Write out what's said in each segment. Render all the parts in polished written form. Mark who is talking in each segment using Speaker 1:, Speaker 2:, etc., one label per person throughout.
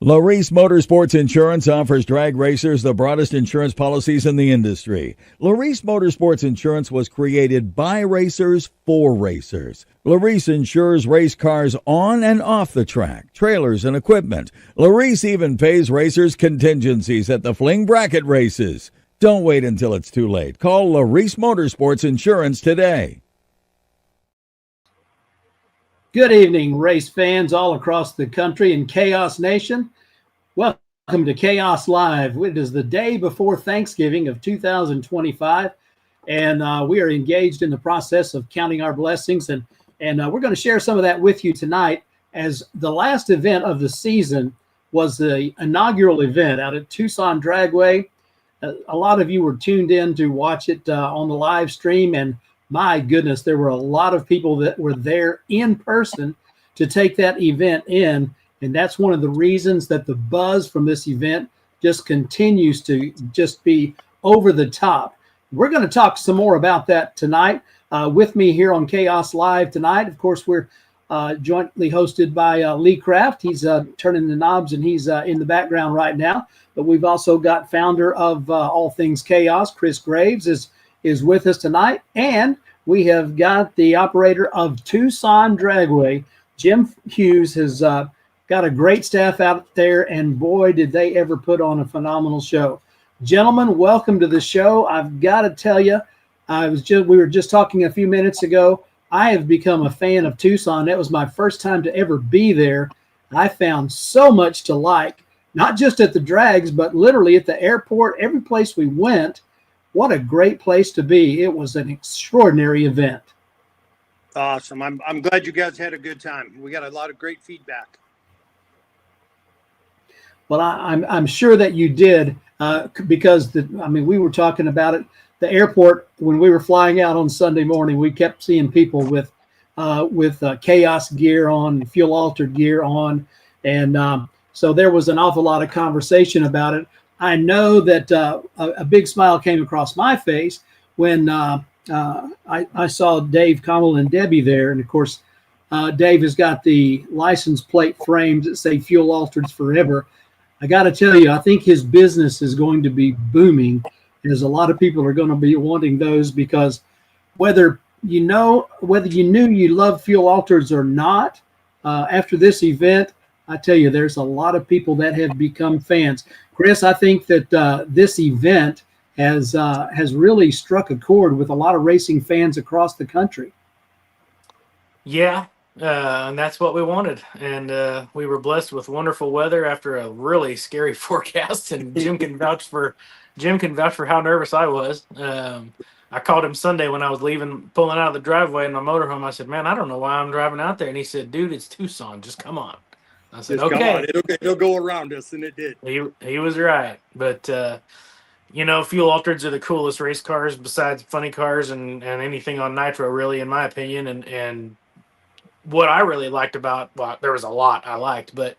Speaker 1: Larice Motorsports Insurance offers drag racers the broadest insurance policies in the industry. Larice Motorsports Insurance was created by racers for racers. Larice insures race cars on and off the track, trailers and equipment. Larice even pays racers contingencies at the fling bracket races. Don't wait until it's too late. Call Larice Motorsports Insurance today.
Speaker 2: Good evening, race fans all across the country and Chaos Nation. Welcome to Chaos Live. It is the day before Thanksgiving of 2025, and we are engaged in the process of counting our blessings, and we're going to share some of that with you tonight, as the last event of the season was the inaugural event out at Tucson Dragway. A lot of you were tuned in to watch it on the live stream, and my goodness, there were a lot of people that were there in person to take that event in. And that's one of the reasons that the buzz from this event just continues to just be over the top. We're going to talk some more about that tonight. With me here on Chaos Live tonight, of course, we're jointly hosted by Lee Kraft. He's turning the knobs, and he's in the background right now. But we've also got founder of All Things Chaos, Chris Graves, is with us tonight. And we have got the operator of Tucson Dragway, Jim Hughes, has got a great staff out there, and boy, did they ever put on a phenomenal show. Gentlemen, welcome to the show. I've got to tell you, we were just talking a few minutes ago. I have become a fan of Tucson. That was my first time to ever be there. I found so much to like, not just at the drags, but literally at the airport, every place we went. What a great place to be. It was an extraordinary event.
Speaker 3: Awesome. I'm glad you guys had a good time. We got a lot of great feedback.
Speaker 2: Well, I'm sure that you did, because we were talking about it. The airport, when we were flying out on Sunday morning, we kept seeing people with chaos gear on, fuel altered gear on, and so there was an awful lot of conversation about it. I know that a big smile came across my face when I saw Dave Commel and Debbie there, and of course, Dave has got the license plate frames that say "Fuel Altereds Forever." I got to tell you, I think his business is going to be booming, as a lot of people are going to be wanting those, because whether you knew you love fuel altereds or not, after this event, I tell you, there's a lot of people that have become fans. Chris, I think that this event has really struck a chord with a lot of racing fans across the country.
Speaker 4: Yeah. And that's what we wanted, and we were blessed with wonderful weather after a really scary forecast. And Jim can vouch for how nervous I was. I called him Sunday when I was pulling out of the driveway in my motorhome. I said, "Man, I don't know why I'm driving out there." And he said, "Dude, it's Tucson. Just come on." I said,
Speaker 3: "Just
Speaker 4: "Okay,
Speaker 3: it'll go around us," and it did.
Speaker 4: He was right, but fuel altereds are the coolest race cars besides funny cars and anything on nitro, really, in my opinion, and what I really liked there was a lot I liked, but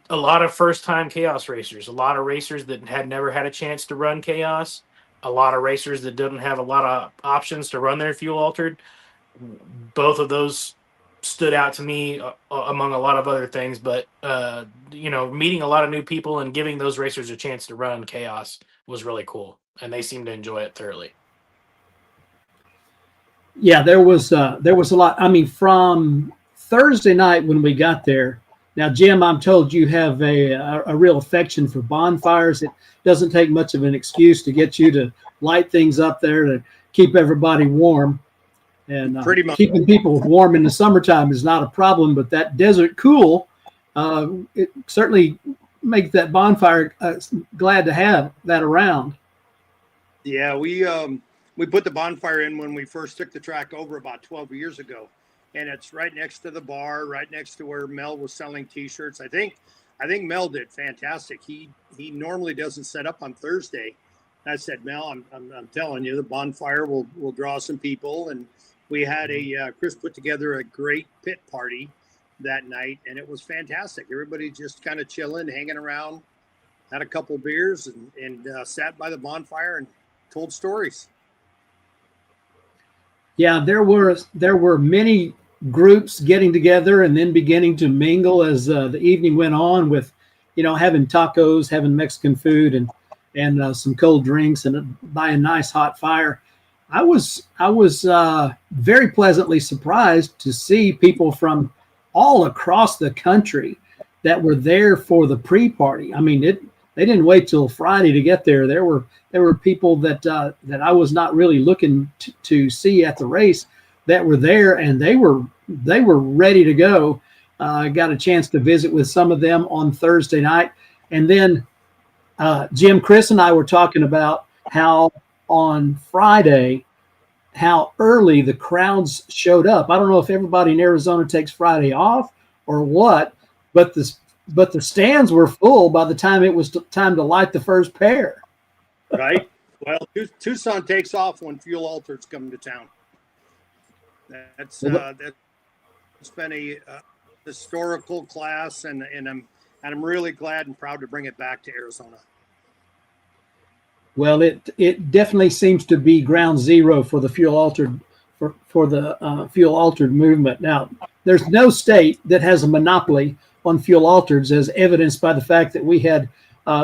Speaker 4: a lot of first-time Chaos racers, a lot of racers that had never had a chance to run Chaos, a lot of racers that didn't have a lot of options to run their fuel altered. Both of those stood out to me among a lot of other things, but meeting a lot of new people and giving those racers a chance to run Chaos was really cool, and they seemed to enjoy it thoroughly.
Speaker 2: Yeah, there was a lot. I mean, from Thursday night when we got there. Now, Jim, I'm told you have a real affection for bonfires. It doesn't take much of an excuse to get you to light things up there to keep everybody warm. And
Speaker 3: pretty much
Speaker 2: keeping people warm in the summertime is not a problem, but that desert cool, it certainly makes that bonfire glad to have that around.
Speaker 3: Yeah, we put the bonfire in when we first took the track over about 12 years ago, and it's right next to the bar, right next to where Mel was selling T-shirts. I think Mel did fantastic. He normally doesn't set up on Thursday. I said, Mel, I'm telling you, the bonfire will draw some people, and we had Chris put together a great pit party that night, and it was fantastic. Everybody just kind of chilling, hanging around, had a couple beers, and sat by the bonfire and told stories.
Speaker 2: Yeah, there were many groups getting together and then beginning to mingle as the evening went on with, having tacos, having Mexican food and some cold drinks and by a nice hot fire. I was very pleasantly surprised to see people from all across the country that were there for the pre-party. I mean, they didn't wait till Friday to get there. There were people that I was not really looking to see at the race that were there, and they were ready to go. I got a chance to visit with some of them on Thursday night, and then Jim, Chris, and I were talking about how on Friday, how early the crowds showed up. I don't know if everybody in Arizona takes Friday off or what, but the stands were full by the time it was time to light the first pair.
Speaker 3: Right. Well, Tucson takes off when fuel altereds come to town. That's been a historical class, and I'm really glad and proud to bring it back to Arizona. Well,
Speaker 2: it definitely seems to be ground zero for the fuel altered for the fuel altered movement. Now, there's no state that has a monopoly on fuel altereds, as evidenced by the fact that we had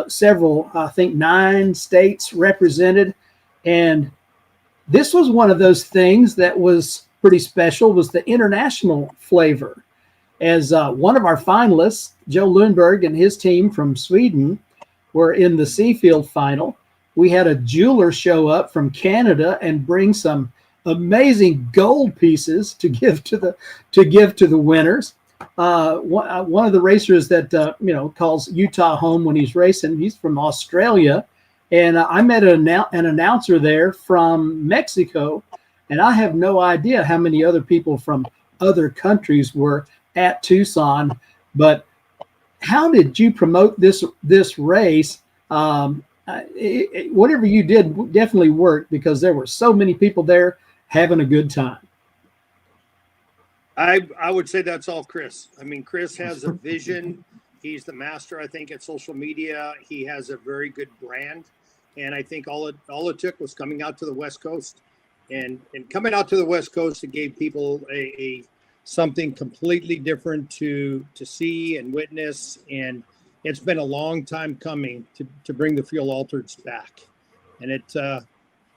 Speaker 2: several, I think 9 states represented, and this was one of those things that was pretty special, was the international flavor. As one of our finalists, Joe Lundberg and his team from Sweden, were in the Seafield final. We had a jeweler show up from Canada and bring some amazing gold pieces to give to the winners. One of the racers that calls Utah home when he's racing, he's from Australia, and I met an announcer there from Mexico, and I have no idea how many other people from other countries were at Tucson. But how did you promote this race? Whatever you did definitely worked, because there were so many people there having a good time.
Speaker 3: I would say that's all Chris. I mean, Chris has a vision. He's the master, I think, at social media. He has a very good brand, and I think all it took was coming out to the West Coast, and coming out to the West Coast, it gave people a something completely different to see and witness. And it's been a long time coming to bring the fuel altereds back. And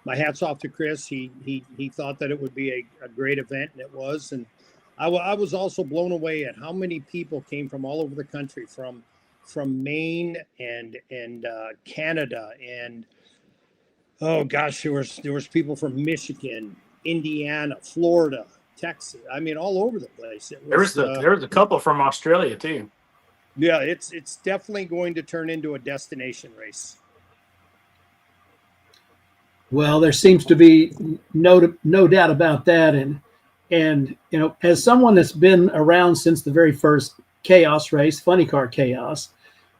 Speaker 3: my hat's off to Chris. He thought that it would be a great event, and it was. And I was also blown away at how many people came from all over the country, from Maine and Canada, and oh gosh, there was people from Michigan, Indiana, Florida, Texas. I mean, all over the place.
Speaker 4: There was a couple from Australia too.
Speaker 3: Yeah, it's definitely going to turn into a destination race.
Speaker 2: Well, there seems to be no doubt about that, and as someone that's been around since the very first Chaos race, Funny Car Chaos,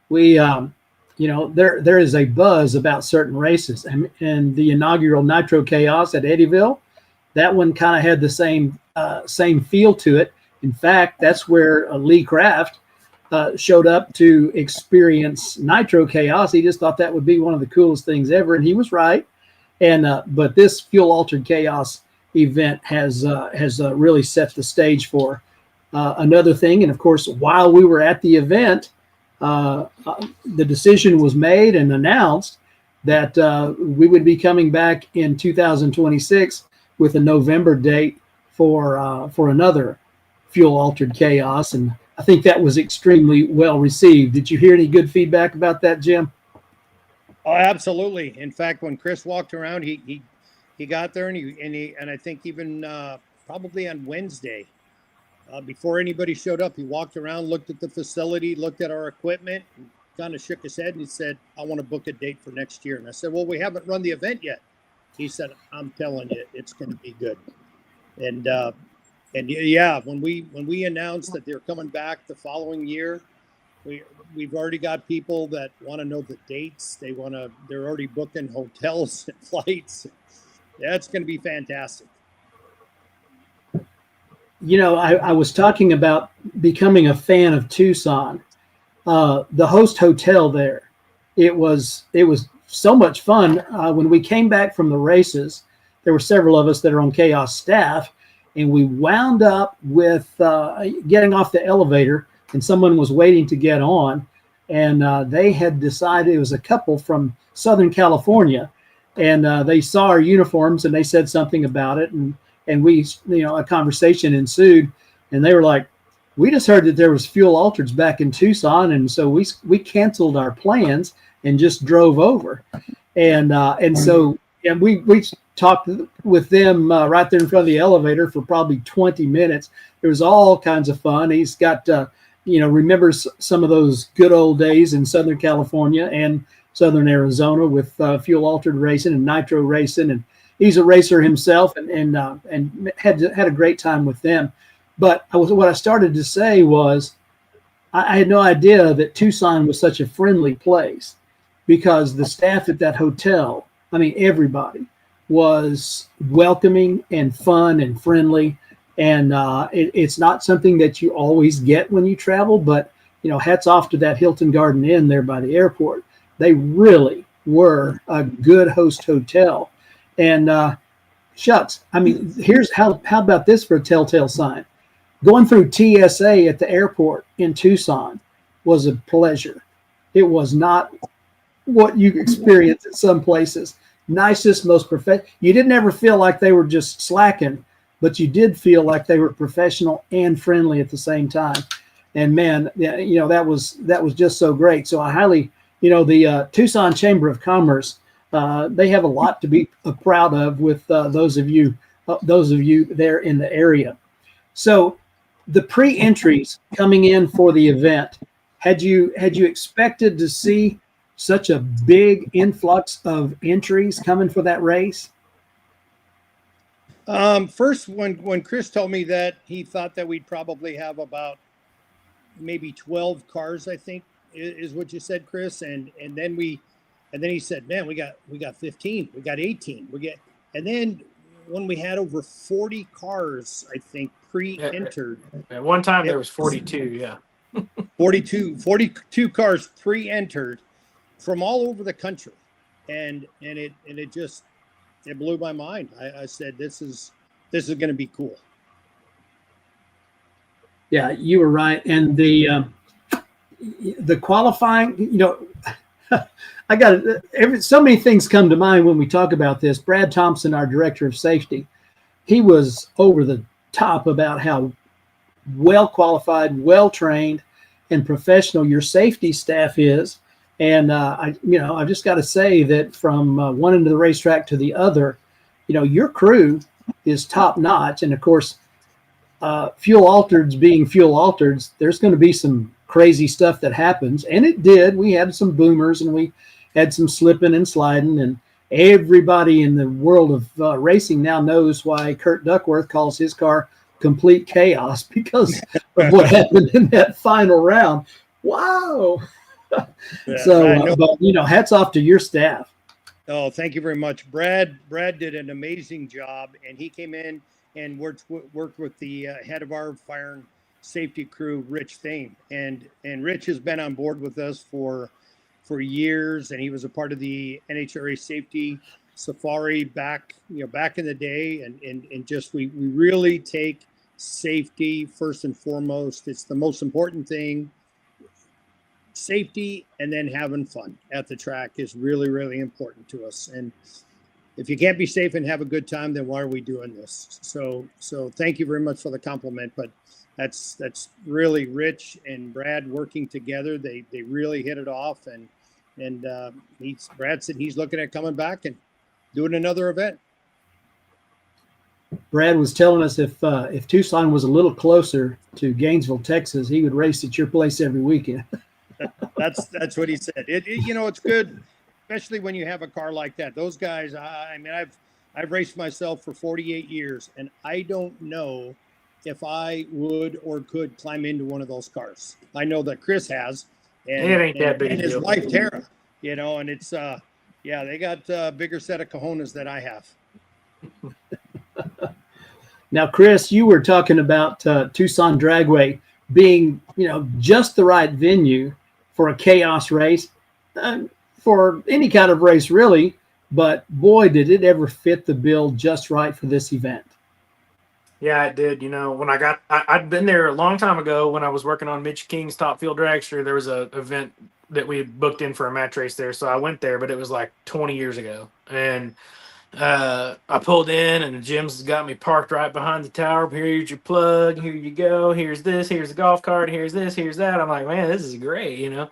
Speaker 2: we there is a buzz about certain races, and the inaugural Nitro Chaos at Eddyville, that one kind of had the same feel to it. In fact, that's where Lee Kraft showed up to experience Nitro Chaos. He just thought that would be one of the coolest things ever, and he was right. And but this fuel altered Chaos event has really set the stage for another thing. And of course, while we were at the event, the decision was made and announced that we would be coming back in 2026 with a November date for another fuel altered Chaos. And I think that was extremely well received. Did you hear any good feedback about that, Jim?
Speaker 3: Oh, absolutely. In fact, when Chris walked around, he got there and I think even probably on Wednesday, before anybody showed up, he walked around, looked at the facility, looked at our equipment, and kind of shook his head, and he said, "I want to book a date for next year." And I said, "Well, we haven't run the event yet." He said, "I'm telling you, it's going to be good." And yeah, when we announced that they're coming back the following year, we've already got people that want to know the dates. They're already booking hotels and flights. That's going to be fantastic.
Speaker 2: I was talking about becoming a fan of Tucson. The host hotel there, it was so much fun. When we came back from the races, there were several of us that are on Chaos staff, and we wound up with getting off the elevator, and someone was waiting to get on, and they had decided, it was a couple from Southern California, and they saw our uniforms and they said something about it, and we, a conversation ensued, and they were like, we just heard that there was fuel altereds back in Tucson, and so we canceled our plans and just drove over, and we talked with them right there in front of the elevator for probably 20 minutes. There was all kinds of fun. He's got remembers some of those good old days in Southern California and Southern Arizona with fuel altered racing and nitro racing, and he's a racer himself, and had a great time with them. But what I started to say was, I had no idea that Tucson was such a friendly place, because the staff at that hotel, I mean, everybody was welcoming and fun and friendly. And it's not something that you always get when you travel, but, hats off to that Hilton Garden Inn there by the airport. They really were a good host hotel. And shucks, I mean, here's how about this for a telltale sign? Going through TSA at the airport in Tucson was a pleasure. It was not what you experience at some places. Nicest, most professional. You didn't ever feel like they were just slacking, but you did feel like they were professional and friendly at the same time. And man, that was just so great. So I highly, the Tucson Chamber of Commerce, they have a lot to be proud of with those of you there in the area. So the pre-entries coming in for the event, had you expected to see such a big influx of entries coming for that race?
Speaker 3: First, when Chris told me that, he thought that we'd probably have about maybe 12 cars, I think is what you said, Chris. And then he said, man, we got 15, we got 18, and then when we had over 40 cars, I think, pre-entered.
Speaker 4: At one time there was 42, yeah.
Speaker 3: 42 cars pre-entered from all over the country. And it blew my mind. I said, this is going to be cool.
Speaker 2: Yeah, you were right. And the qualifying, I got so many things come to mind when we talk about this. Brad Thompson, our director of safety, he was over the top about how well qualified, well trained, and professional your safety staff is. And I've just got to say that from one end of the racetrack to the other, your crew is top notch. And of course, fuel altereds being fuel altereds, there's going to be some crazy stuff that happens, and it did. We had some boomers, and we had some slipping and sliding, and everybody in the world of racing now knows why Kurt Duckworth calls his car Complete Chaos, because of what happened in that final round. Wow.
Speaker 3: Yeah,
Speaker 2: but hats off to your staff.
Speaker 3: Oh, thank you very much. Brad did an amazing job, and he came in and worked with the head of our fire and safety crew, Rich Thame, and Rich has been on board with us for years, and he was a part of the NHRA safety safari back in the day, and just we really take safety first and foremost. It's the most important thing. Safety, and then having fun at the track is really, really important to us. And if you can't be safe and have a good time, then why are we doing this? So thank you very much for the compliment. But that's really Rich and Brad working together. They really hit it off, and Brad said he's looking at coming back and doing another event.
Speaker 2: Brad was telling us if Tucson was a little closer to Gainesville, Texas, he would race at your place every weekend.
Speaker 3: That's what he said. It's good, especially when you have a car like that. Those guys, I've raced myself for 48 years, and I don't know if I would or could climb into one of those cars. I know that Chris has, and
Speaker 4: it ain't that big.
Speaker 3: And his wife Tara, and it's they got a bigger set of cojones than I have.
Speaker 2: Now, Chris, you were talking about Tucson Dragway being, just the right venue for a chaos race, for any kind of race, really. But boy, did it ever fit the bill just right for this event.
Speaker 4: Yeah, it did. You know, when I'd been there a long time ago when I was working on Mitch King's Top Fuel Dragster. There was a event that we had booked in for a match race there, so I went there, but it was like 20 years ago. And I pulled in, and Jim's got me parked right behind the tower. Here's your plug. Here you go. Here's this. Here's the golf cart. Here's this. Here's that. I'm like, man, this is great. You know.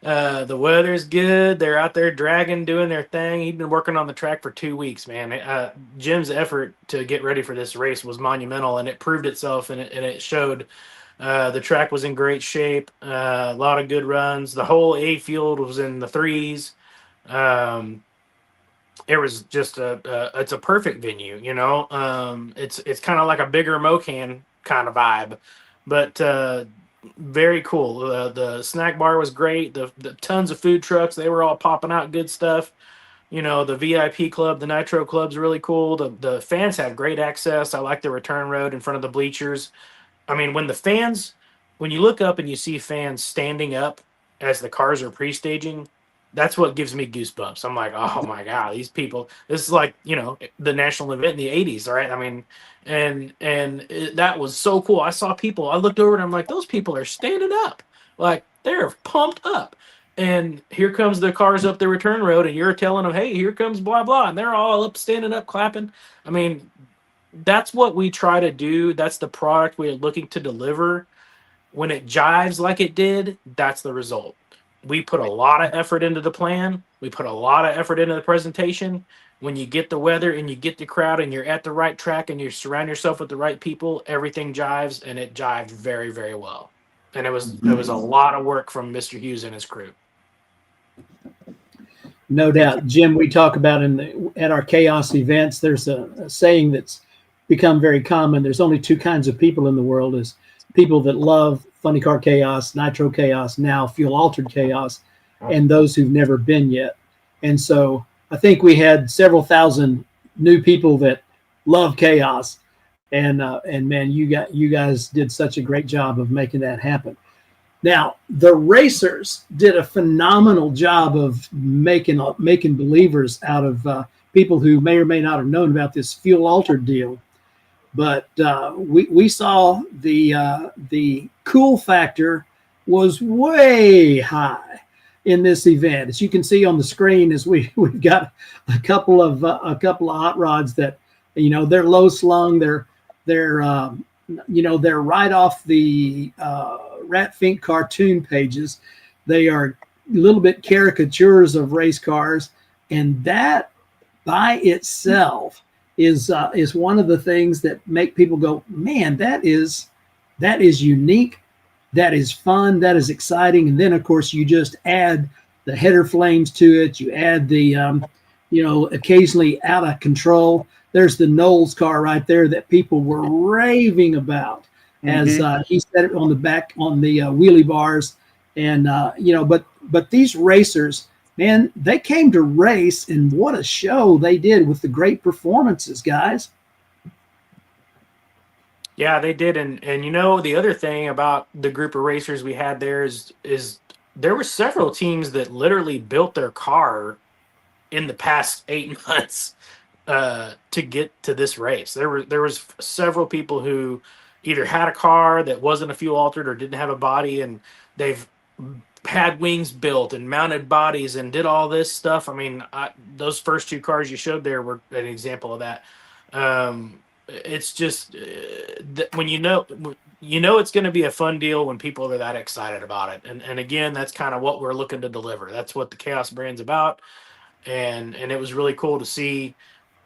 Speaker 4: The weather's good. They're out there dragging, doing their thing. He'd been working on the track for 2 weeks, man. Jim's effort to get ready for this race was monumental, and it proved itself, and it showed. The track was in great shape. A lot of good runs. The whole A field was in the threes. Um, it was just it's a perfect venue, you know. It's kind of like a bigger Mocan kind of vibe, but very cool. The snack bar was great. The tons of food trucks, they were all popping out good stuff. You know, the VIP club, the Nitro club's really cool. The fans have great access. I like the return road in front of the bleachers. I mean, when you look up and you see fans standing up as the cars are pre-staging, that's what gives me goosebumps. I'm like, oh my God, these people, this is like, you know, the national event in the 80s, right? I mean, that was so cool. I saw people, I looked over and I'm like, those people are standing up. Like, they're pumped up. And here comes the cars up the return road, and you're telling them, hey, here comes blah, blah. And they're all up, standing up, clapping. I mean, that's what we try to do. That's the product we're looking to deliver. When it jives like it did, that's the result. We put a lot of effort into the plan. We put a lot of effort into the presentation. When you get the weather and you get the crowd and you're at the right track and you surround yourself with the right people, everything jives, and it jived very, very well. And it was a lot of work from Mr. Hughes and his crew.
Speaker 2: No doubt, Jim. We talk about at our chaos events. There's a saying that's become very common. There's only two kinds of people in the world: is people that love funny car chaos, nitro chaos, now fuel altered chaos, and those who've never been yet. And so I think we had several thousand new people that love chaos, and man, you guys did such a great job of making that happen. Now, the racers did a phenomenal job of making believers out of people who may or may not have known about this fuel altered deal. But we saw the cool factor was way high in this event. As you can see on the screen, as we've got a couple of hot rods that, you know, they're low slung. They're right off the Rat Fink cartoon pages. They are a little bit caricatures of race cars, and that by itself is one of the things that make people go, man, that is unique, that is fun, that is exciting. And then of course you just add the header flames to it. You add the occasionally out of control. There's the Knowles car right there that people were raving about, as he said it on the back on the wheelie bars. And but these racers, man, they came to race, and what a show they did with the great performances, guys.
Speaker 4: Yeah, they did. And you know, the other thing about the group of racers we had there is there were several teams that literally built their car in the past 8 months to get to this race. There was several people who either had a car that wasn't a fuel altered or didn't have a body, and they've had wings built and mounted bodies and did all this stuff. I mean, those first two cars you showed there were an example of that. It's just when you know it's going to be a fun deal when people are that excited about it. And again, that's kind of what we're looking to deliver. That's what the Chaos brand's about. And it was really cool to see,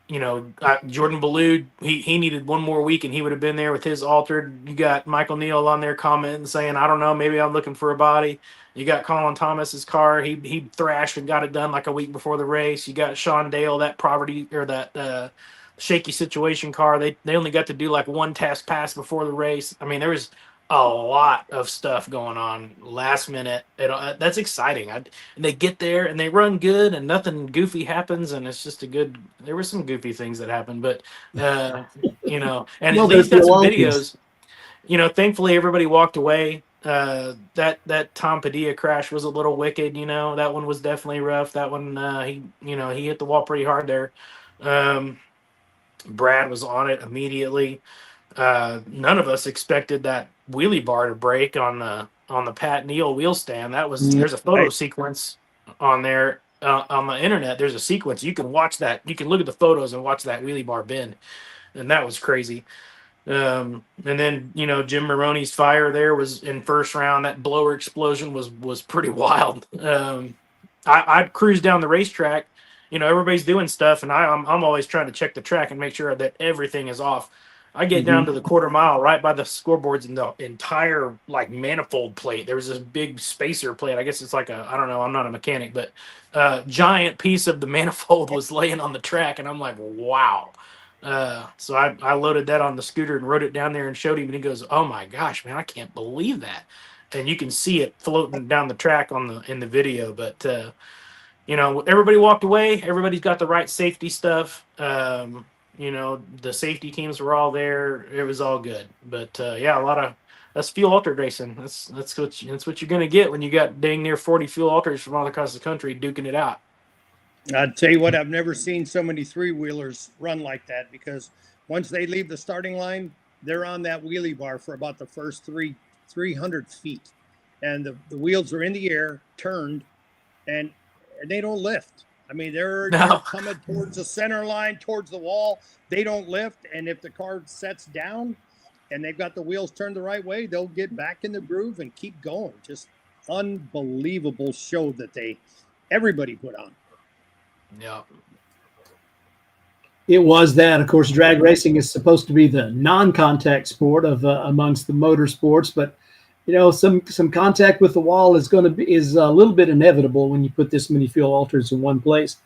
Speaker 4: you know, Jordan Ballou, he needed one more week and he would have been there with his altered. You got Michael Neal on there commenting saying, I don't know, maybe I'm looking for a body. You got Colin Thomas's car. He thrashed and got it done like a week before the race. You got Sean Dale, that poverty or that shaky situation car. They only got to do like one test pass before the race. I mean, there was a lot of stuff going on last minute. That's exciting. And they get there and they run good and nothing goofy happens, and it's just there were some goofy things that happened, but you know, and at least got some videos. You know, thankfully everybody walked away. That Tom Padilla crash was a little wicked. You know, that one was definitely rough. That one, he hit the wall pretty hard there. Brad was on it immediately. None of us expected that wheelie bar to break on the Pat Neal wheel stand. There's a photo sequence on there on the internet. There's a sequence you can watch that. You can look at the photos and watch that wheelie bar bend, and that was crazy. And then Jim Maroney's fire there was in first round. That blower explosion was pretty wild. I'd cruise down the racetrack. Everybody's doing stuff, and I'm always trying to check the track and make sure that everything is off. I get down to the quarter mile right by the scoreboards, and the entire manifold plate. There was this big spacer plate. I guess it's I don't know. I'm not a mechanic, but giant piece of the manifold was laying on the track, and I'm like, wow. So I loaded that on the scooter and rode it down there and showed him, and he goes, "Oh my gosh, man, I can't believe that." And you can see it floating down the track in the video, but everybody walked away. Everybody's got the right safety stuff. The safety teams were all there. It was all good. But that's fuel altered racing. That's what you're gonna get when you got dang near 40 fuel alters from all across the country duking it out.
Speaker 3: I'll tell you what, I've never seen so many three-wheelers run like that, because once they leave the starting line, they're on that wheelie bar for about the first 300 feet. And the wheels are in the air, turned, and they don't lift. I mean, they're coming towards the center line, towards the wall. They don't lift. And if the car sets down and they've got the wheels turned the right way, they'll get back in the groove and keep going. Just unbelievable show that everybody put on.
Speaker 4: Yeah.
Speaker 2: It was that. Of course, drag racing is supposed to be the non-contact sport of amongst the motorsports, but some contact with the wall is a little bit inevitable when you put this many fuel alters in one place.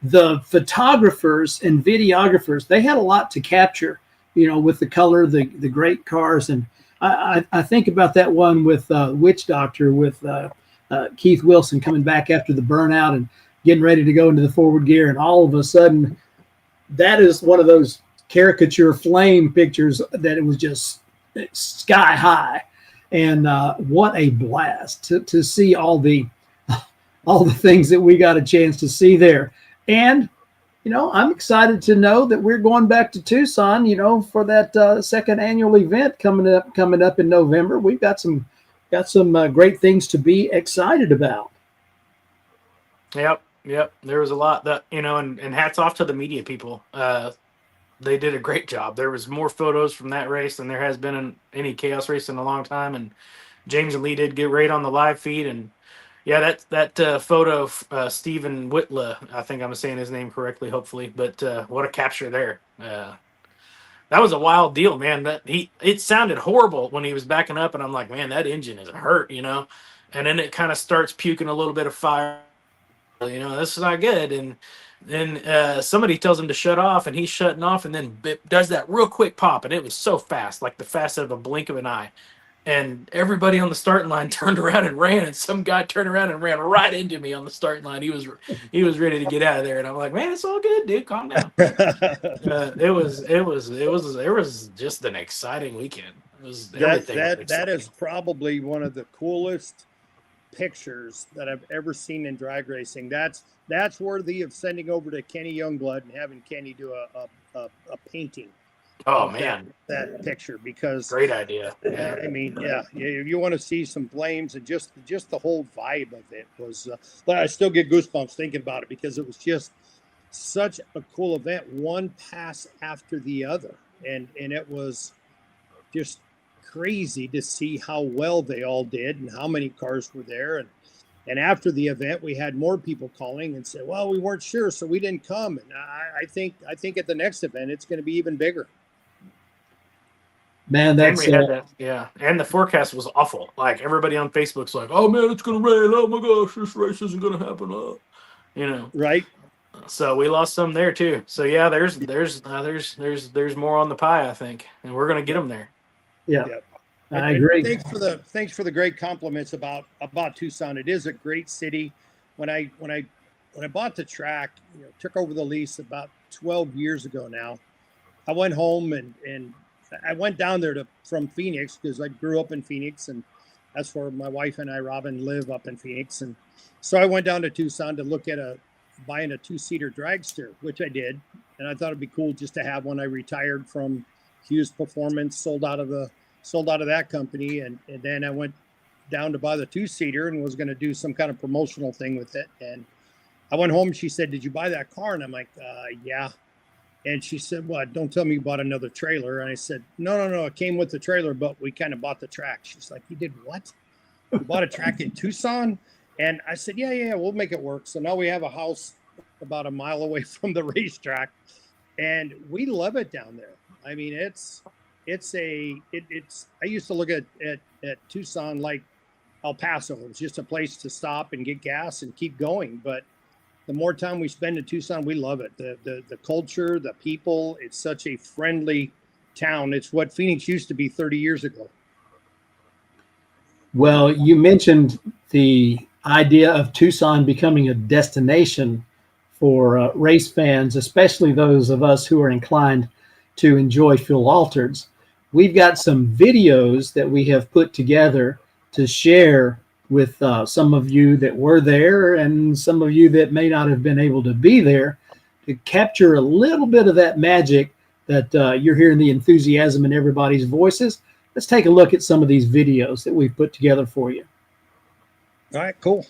Speaker 2: The photographers and videographers, they had a lot to capture, with the color, the great cars. And I think about that one with Witch Doctor with Keith Wilson coming back after the burnout and getting ready to go into the forward gear. And all of a sudden, that is one of those caricature flame pictures that it was just sky high. And what a blast to see all the things that we got a chance to see there. And, I'm excited to know that we're going back to Tucson, for that second annual event coming up in November. We've got some great things to be excited about.
Speaker 4: Yep. There was a lot that, and hats off to the media people. They did a great job. There was more photos from that race than there has been in any chaos race in a long time. And James and Lee did get right on the live feed. And yeah, that photo of Stephen Whitla, I think I'm saying his name correctly, hopefully. But what a capture there. That was a wild deal, man. It sounded horrible when he was backing up. And I'm like, man, that engine is hurt, And then it kind of starts puking a little bit of fire. This is not good. And then somebody tells him to shut off, and he's shutting off, and then it does that real quick pop, and it was so fast, like the fast of a blink of an eye. And everybody on the starting line turned around and ran, and some guy turned around and ran right into me on the starting line. He was ready to get out of there, and I'm like, man, it's all good, dude. Calm down. It was just an exciting weekend. It was
Speaker 3: that is probably one of the coolest pictures that I've ever seen in drag racing. That's worthy of sending over to Kenny Youngblood and having Kenny do a painting.
Speaker 4: Oh man,
Speaker 3: that picture, because
Speaker 4: great idea.
Speaker 3: Yeah. I mean, you want to see some flames, and just the whole vibe of it was. I still get goosebumps thinking about it, because it was just such a cool event, one pass after the other, and it was just crazy to see how well they all did and how many cars were there. And after the event, we had more people calling and said, well, we weren't sure, so we didn't come. And I think at the next event, it's going to be even bigger.
Speaker 2: Man, that's
Speaker 4: and the forecast was awful. Like, everybody on Facebook's like, oh man, it's going to rain. Oh my gosh, this race isn't going to happen.
Speaker 3: Right. So
Speaker 4: we lost some there too. So yeah, there's more on the pie, I think, and we're going to get them there.
Speaker 2: Yeah. I agree.
Speaker 3: Thanks for the great compliments about Tucson. It is a great city. When I bought the track, took over the lease about 12 years ago now, I went home and I went down there from Phoenix, because I grew up in Phoenix, and that's where my wife and I, Robin, live, up in Phoenix. And so I went down to Tucson to look at buying a 2-seater dragster, which I did. And I thought it'd be cool just to have one. I retired from Hughes Performance, sold out of that company, and then I went down to buy the 2-seater and was going to do some kind of promotional thing with it. And I went home. She said, "Did you buy that car?" And I'm like, "Yeah." And she said, "Well, don't tell me you bought another trailer." And I said, No. It came with the trailer, but we kind of bought the track." She's like, "You did what? You bought a track in Tucson?" And I said, yeah, we'll make it work. So now we have a house about a mile away from the racetrack, and we love it down there. I mean, I used to look at Tucson like El Paso. It's just a place to stop and get gas and keep going. But the more time we spend in Tucson, we love it. The culture, the people, it's such a friendly town. It's what Phoenix used to be 30 years ago.
Speaker 2: Well, you mentioned the idea of Tucson becoming a destination for race fans, especially those of us who are inclined to enjoy fuel altereds. We've got some videos that we have put together to share with some of you that were there and some of you that may not have been able to be there, to capture a little bit of that magic that you're hearing, the enthusiasm in everybody's voices. Let's take a look at some of these videos that we've put together for you.
Speaker 3: All right, cool.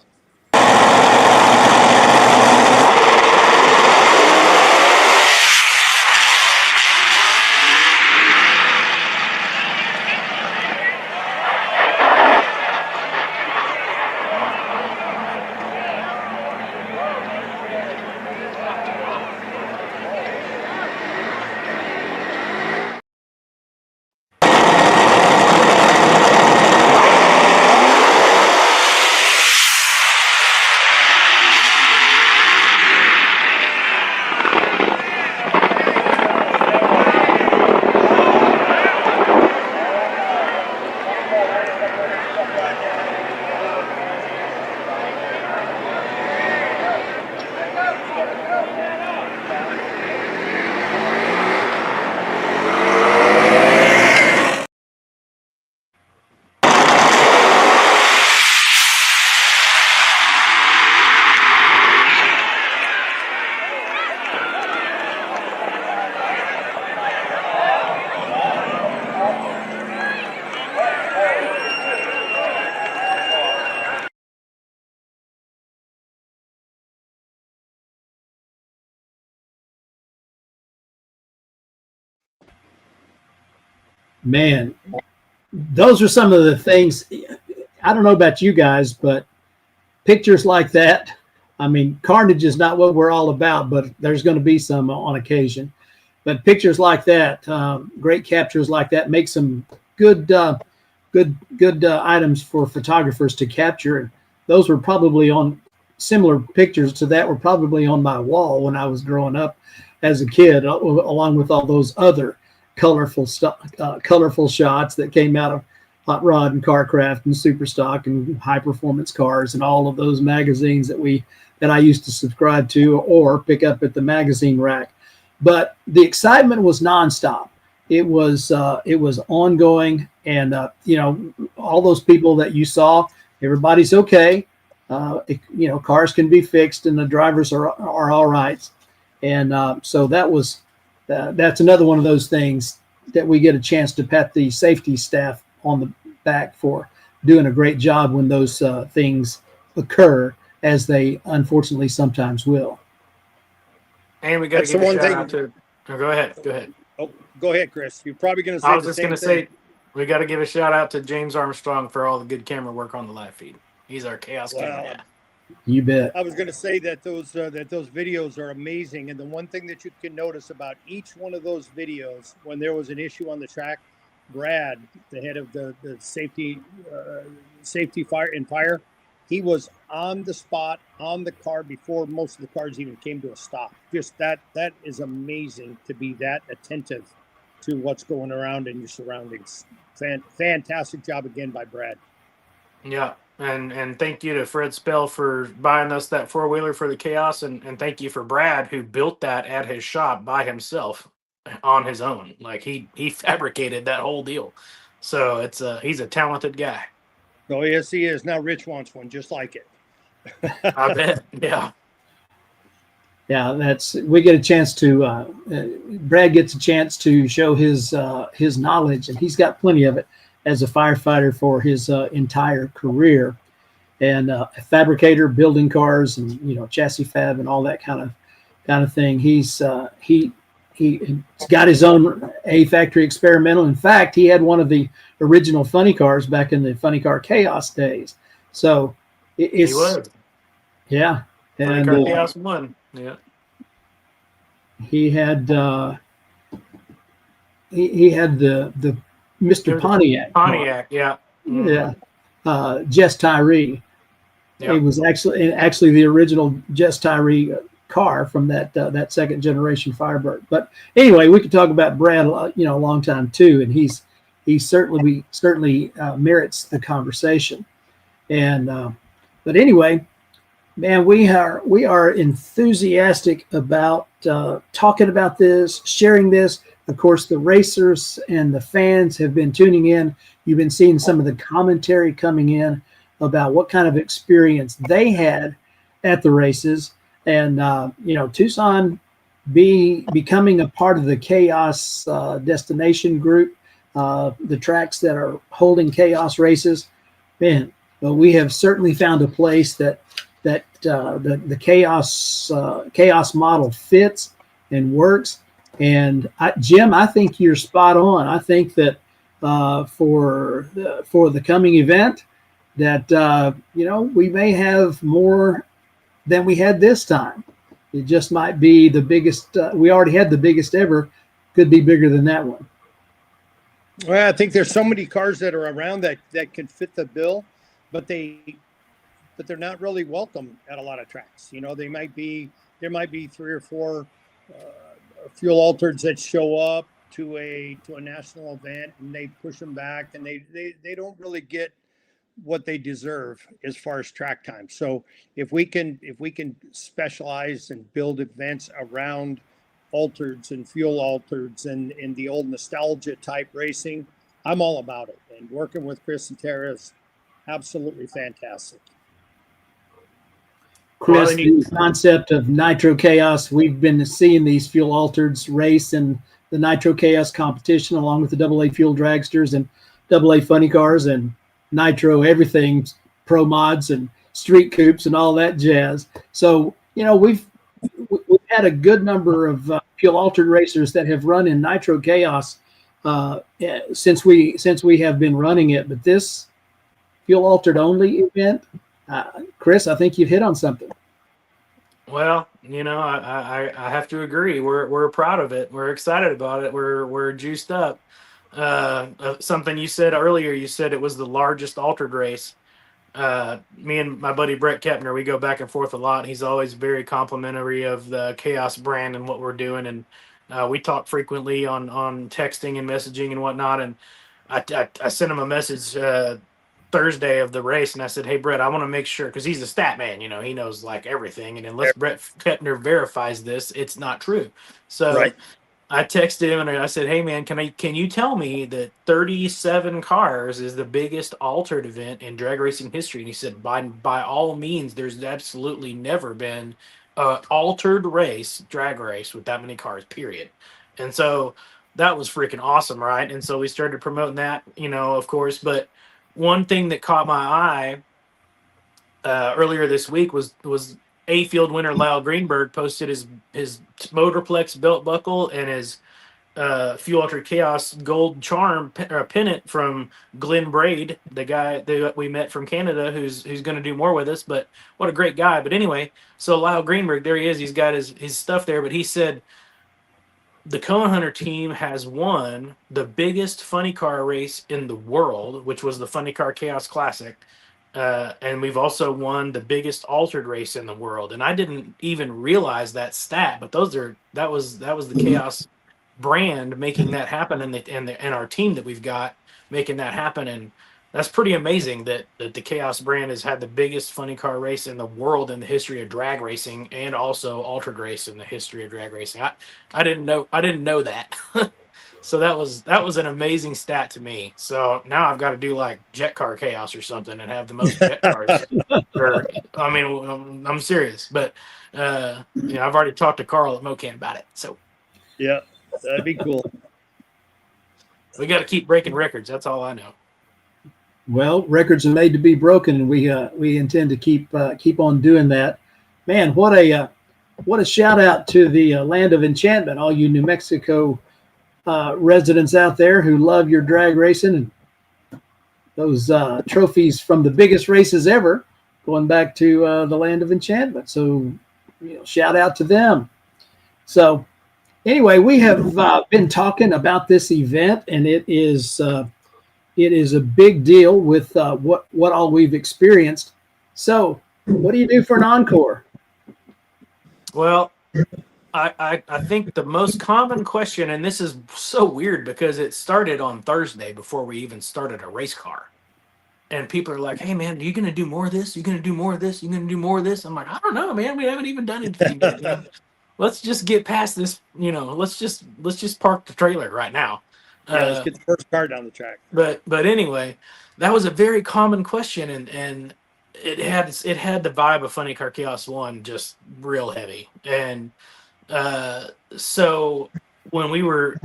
Speaker 2: Man, those are some of the things. I don't know about you guys, but pictures like that, I mean, carnage is not what we're all about, but there's going to be some on occasion. But pictures like that, great captures like that, make some good items for photographers to capture. And those were probably on, similar pictures to that were probably on my wall when I was growing up as a kid, along with all those other colorful shots that came out of Hot Rod and Carcraft and Superstock and High Performance Cars and all of those magazines that I used to subscribe to or pick up at the magazine rack. But the excitement was nonstop. It was ongoing, and all those people that you saw, everybody's okay. Cars can be fixed, and the drivers are all right. And so that's another one of those things that we get a chance to pat the safety staff on the back for doing a great job when those things occur, as they unfortunately sometimes will.
Speaker 4: And we got to give a shout out to. Oh, go ahead.
Speaker 3: Oh, go ahead, Chris. You're probably going to say.
Speaker 4: I was just going to say we got to give a shout out to James Armstrong for all the good camera work on the live feed. He's our chaos camera.
Speaker 2: You bet.
Speaker 3: I was going to say that those videos are amazing, and the one thing that you can notice about each one of those videos, when there was an issue on the track, Brad, the head of the safety fire, he was on the spot, on the car before most of the cars even came to a stop. Just that is amazing, to be that attentive to what's going around in your surroundings. Fantastic job again by Brad.
Speaker 4: Yeah, and thank you to Fred Spell for buying us that 4-wheeler for the Chaos, and thank you for Brad, who built that at his shop by himself on his own. Like he fabricated that whole deal. So he's a talented guy.
Speaker 3: Oh, yes, he is. Now Rich wants one just like it.
Speaker 4: I bet. Yeah.
Speaker 2: Yeah, we get a chance to Brad gets a chance to show his knowledge, and he's got plenty of it as a firefighter for his entire career, and a fabricator, building cars, and chassis fab and all that kind of thing. He's got his own factory experimental. In fact, he had one of the original funny cars back in the funny car chaos days. So
Speaker 4: He was.
Speaker 2: Yeah.
Speaker 4: Funny
Speaker 2: And
Speaker 4: car chaos 1. Yeah.
Speaker 2: he had he had the Mr. Pontiac.
Speaker 4: Pontiac, yeah.
Speaker 2: Yeah. Jess Tyree.
Speaker 4: Yeah.
Speaker 2: It was actually the original Jess Tyree car from that second generation Firebird. But anyway, we could talk about Brad, a long time too, and he certainly merits the conversation. And but anyway, man, we are enthusiastic about talking about this, sharing this. Of course, the racers and the fans have been tuning in. You've been seeing some of the commentary coming in about what kind of experience they had at the races. And, Tucson becoming a part of the Chaos destination group, the tracks that are holding Chaos races, man, but we have certainly found a place that the Chaos model fits and works. And Jim, I think you're spot on. I think that for the coming event, that we may have more than we had this time. It just might be the biggest. We already had the biggest ever. Could be bigger than that one.
Speaker 3: Well, I think there's so many cars that are around that can fit the bill, but they're not really welcome at a lot of tracks. There might be 3 or 4 fuel altereds that show up to a national event, and they push them back, and they don't really get what they deserve as far as track time. So if we can specialize and build events around altereds and fuel altereds and the old nostalgia type racing, I'm all about it. And working with Chris and Tara is absolutely fantastic.
Speaker 2: Chris, the concept of Nitro Chaos, we've been seeing these fuel altereds race in the Nitro Chaos competition along with the AA fuel dragsters and AA funny cars and Nitro everything, pro mods and street coupes and all that jazz. So we've had a good number of fuel altered racers that have run in Nitro Chaos since we have been running it. But this fuel altered only event, Chris, I think you've hit on something.
Speaker 4: Well, I have to agree. We're proud of it. We're excited about it. We're juiced up. Something you said earlier, you said it was the largest altered race. Me and my buddy Brett Kepner, we go back and forth a lot. He's always very complimentary of the Chaos brand and what we're doing. And we talk frequently on texting and messaging and whatnot. And I sent him a message Thursday of the race, and I said, "Hey Brett, I want to make sure," because he's a stat man, he knows like everything, and unless Brett Kepner verifies this, it's not true. So right. I texted him and I said, "Hey man, can you tell me that 37 cars is the biggest altered event in drag racing history?" And he said, by all means, there's absolutely never been an altered drag race with that many cars, period. And so that was freaking awesome, right? And so we started promoting that, of course. But one thing that caught my eye earlier this week was A field winner Lyle Greenberg posted his Motorplex belt buckle and his Fuel Altered Chaos gold charm pennant from Glenn Braid, the guy that we met from Canada, who's going to do more with us. But what a great guy! But anyway, so Lyle Greenberg, there he is. He's got his stuff there. But he said the Kona Hunter team has won the biggest funny car race in the world, which was the Funny Car Chaos Classic. And we've also won the biggest altered race in the world. And I didn't even realize that stat, but that was the Chaos brand making that happen, and our team that we've got making that happen. And that's pretty amazing that the Chaos brand has had the biggest funny car race in the world in the history of drag racing, and also altered race in the history of drag racing. I didn't know that. So that was an amazing stat to me. So now I've got to do like jet car chaos or something and have the most jet cars. Or I mean, I'm serious, but I've already talked to Carl at Mocan about it. So
Speaker 3: Yeah, that'd be cool.
Speaker 4: we got to keep breaking records. That's all I know.
Speaker 2: Well, records are made to be broken, and we intend to keep on doing that. Man, what a shout out to the land of enchantment, all you New Mexico residents out there who love your drag racing and those trophies from the biggest races ever, going back to the land of enchantment. So, shout out to them. So, anyway, we have been talking about this event, and it is a big deal with what all we've experienced. So, what do you do for an encore?
Speaker 4: Well, I think the most common question, and this is so weird because it started on Thursday before we even started a race car. And people are like, hey, man, are you going to do more of this? Are you going to do more of this? Are you going to do more of this? I'm like, I don't know, man. We haven't even done anything yet. Let's just get past this. Let's just park the trailer right now.
Speaker 3: Yeah, let's get the first car down the track.
Speaker 4: But anyway, that was a very common question, and it had the vibe of Funny Car Chaos 1 just real heavy. And so when we were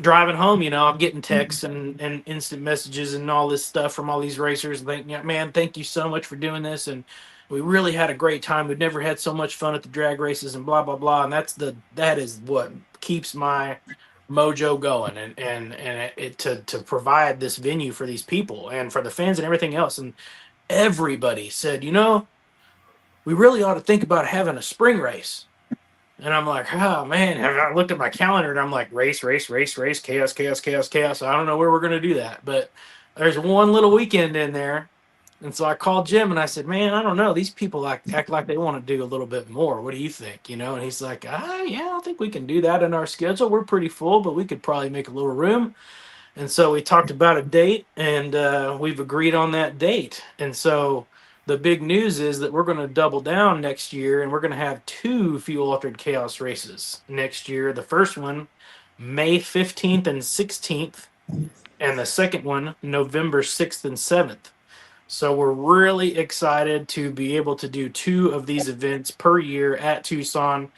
Speaker 4: driving home, I'm getting texts and instant messages and all this stuff from all these racers. Like, man, thank you so much for doing this. And we really had a great time. We'd never had so much fun at the drag races and blah, blah, blah. And that is what keeps my mojo going and it to provide this venue for these people and for the fans and everything else. And everybody said, we really ought to think about having a spring race. And I'm like, oh, man. And I looked at my calendar and I'm like, race, chaos. I don't know where we're going to do that. But there's one little weekend in there. And so I called Jim and I said, man, I don't know. These people act like they want to do a little bit more. What do you think? And he's like, yeah, I think we can do that in our schedule. We're pretty full, but we could probably make a little room. And so we talked about a date, and we've agreed on that date. And so the big news is that we're going to double down next year, and we're going to have 2 Fuel Altered Chaos races next year. The first one, May 15th and 16th, and the second one, November 6th and 7th. So we're really excited to be able to do 2 of these events per year at Tucson.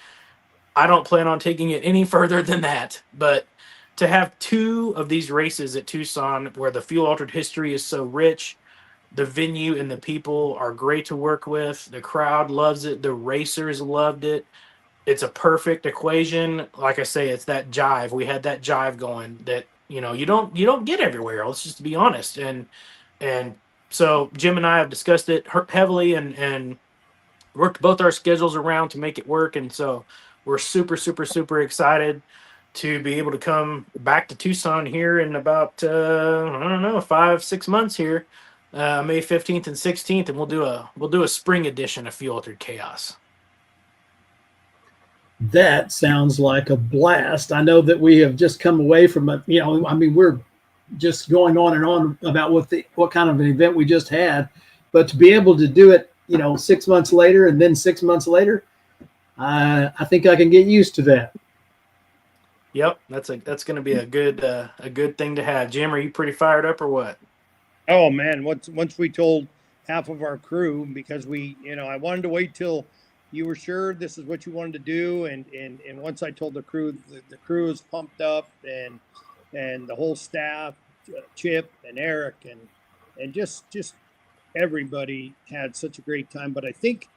Speaker 4: I don't plan on taking it any further than that, but to have 2 of these races at Tucson where the fuel altered history is so rich, the venue and the people are great to work with, the crowd loves it, the racers loved it. It's a perfect equation. Like I say, it's that jive. We had that jive going that you don't get everywhere. Let's just be honest. And so Jim and I have discussed it heavily and worked both our schedules around to make it work. And so we're super, super, super excited to be able to come back to Tucson here in about, 5-6 months here, May 15th and 16th. And we'll do a spring edition of Fuel Altered Chaos.
Speaker 2: That sounds like a blast. I know that we have just come away from we're just going on and on about what kind of an event we just had, but to be able to do it, 6 months later and then 6 months later, I think I can get used to that.
Speaker 4: Yep, that's going to be a good thing to have. Jim, are you pretty fired up or what?
Speaker 3: Oh man, once we told half of our crew, because I wanted to wait till you were sure this is what you wanted to do, and once I told the crew, the crew is pumped up, and the whole staff, Chip and Eric and just everybody had such a great time. But I think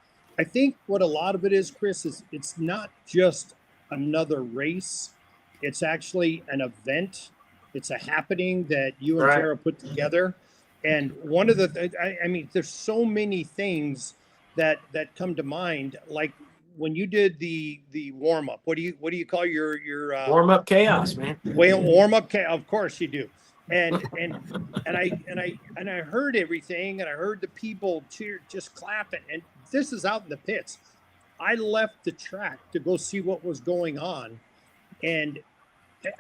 Speaker 3: what a lot of it is, Chris, is it's not just another race. It's actually an event. It's a happening that you and Tara put together. And one of there's so many things that come to mind. Like when you did the warm up, what do you call your
Speaker 4: warm up chaos, man?
Speaker 3: Well, warm up chaos. Of course you do. And I heard everything, and I heard the people cheer, just clapping. And this is out in the pits. I left the track to go see what was going on, and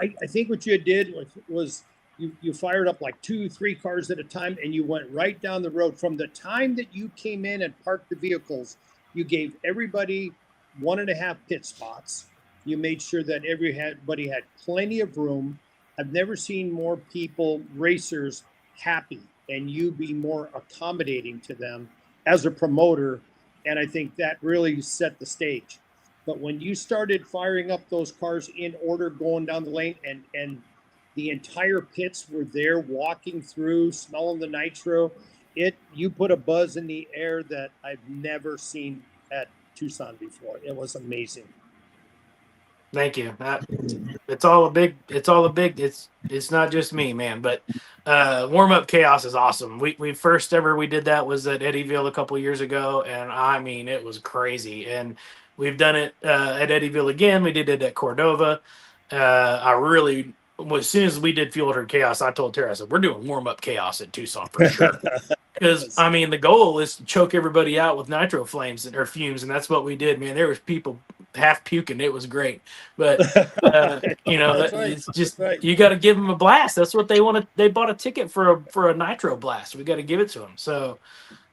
Speaker 3: I think what you did was you fired up like 2-3 cars at a time, and you went right down the road. From the time that you came in and parked the vehicles, you gave everybody 1.5 pit spots. You made sure that everybody had plenty of room. I've never seen more people, racers, happy, and you be more accommodating to them as a promoter. And I think that really set the stage. But when you started firing up those cars in order going down the lane, and the entire pits were there walking through, smelling the nitro, you put a buzz in the air that I've never seen at Tucson before. It was amazing.
Speaker 4: Thank you. It's all a big. It's not just me, man. But warm up chaos is awesome. We first ever we did that was at Eddyville a couple years ago, and I mean it was crazy. And we've done it at Eddyville again. We did it at Cordova. I really, as soon as we did Fuel Herd Chaos, I told Tara, I said, we're doing warm up chaos at Tucson for sure. Because I mean, the goal is to choke everybody out with nitro flames or fumes, and that's what we did, man. There was people half puking. It was great, but you know, it's just you got to give them a blast. That's what they wanted. They bought a ticket for a nitro blast. We got to give it to them. So